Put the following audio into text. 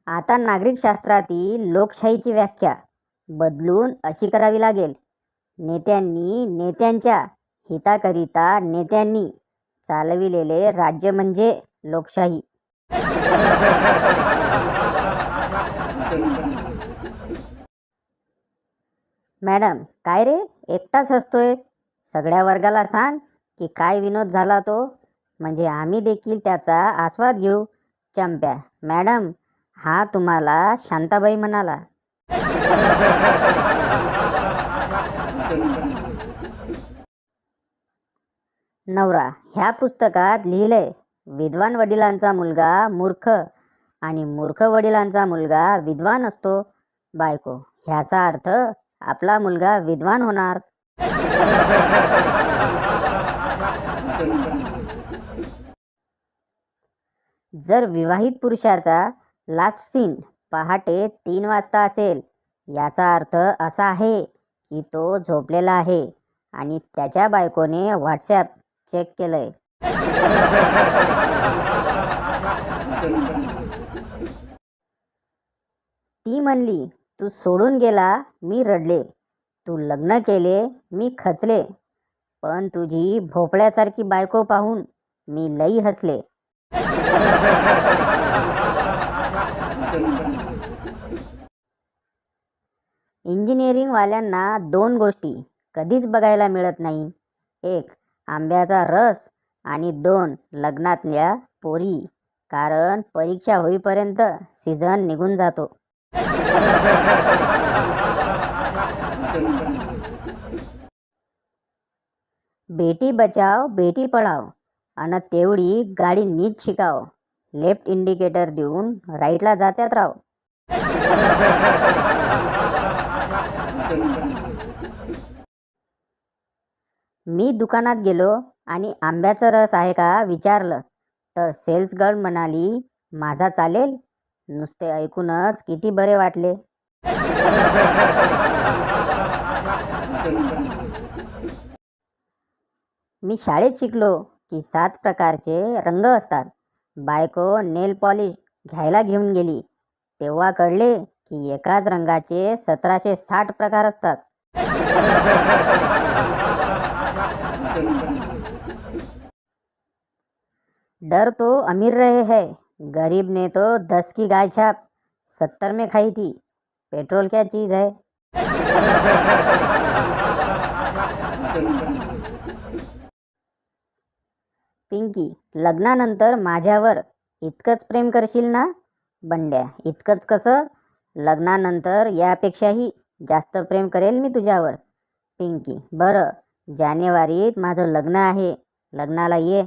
आता नागरिकशास्त्रातील लोकशाहीची व्याख्या बदलून अशी करावी लागेल. नेत्यांनी नेत्यांच्या हिताकरिता नेत्यांनी चालविलेले राज्य म्हणजे लोकशाही. मॅडम, काय रे एकटाच हसतोयस? सगळ्या वर्गाला सांग की काय विनोद झाला तो, म्हणजे आम्ही देखील त्याचा आस्वाद घेऊ. चंप्या, मॅडम हा तुम्हाला शांताबाई म्हणाला. नवरा, ह्या पुस्तकात लिहिलंय विद्वान वडिलांचा मुलगा मूर्ख आणि मूर्ख वडिलांचा मुलगा विद्वान असतो. बायको, ह्याचा अर्थ आपला मुलगा विद्वान होणार. जर विवाहित पुरुषाचा लास्ट सीन पहाटे 3 वाजता असेल, याचा अर्थ असा आहे की तो झोपलेला आहे आणि त्याच्या बायकोने व्हॉट्सॲप चेक केलंय. ती म्हणली, तू सोडून गेला मी रडले, तू लग्न केले मी खचले, पण तुझी भोपळ्यासारखी बायको पाहून मी लई हसले. इंजिनिअरिंगवाल्यांना 2 गोष्टी कधीच बघायला मिळत नाही. 1. आंब्याचा रस आणि 2. लग्नातल्या पोरी, कारण परीक्षा होईपर्यंत सीझन निघून जातो. बेटी बचाव बेटी पढाव अन तेवढी गाडी नीट शिकाव. लेफ्ट इंडिकेटर देऊन राईटला जात्यात राव. मी दुकानात गेलो आणि आंब्याचा रस आहे का विचारलं, तर सेल्स गर्ल म्हणाली, माझा चालेल. नुसते ऐकूनच किती बरे वाटले. मी शाळेत शिकलो की 7 प्रकारचे रंग असतात. बायको नेल पॉलिश घ्यायला घेऊन गेली, तेव्हा कळले की एकाच रंगाचे 1760 प्रकार असतात. डर तो अमीर रहे है, गरीब ने तो 10 की गाय छाप 70 में खाई थी. पेट्रोल क्या चीज है. पिंकी, लग्नानंतर माझ्यावर इतकंच प्रेम करशील ना. बंड्या, इतकंच कसं, लग्नानंतर यापेक्षाही जास्त प्रेम करेल मी तुझ्यावर. पिंकी, बरं, जानेवारीत माझं लग्न आहे, लग्नाला ये.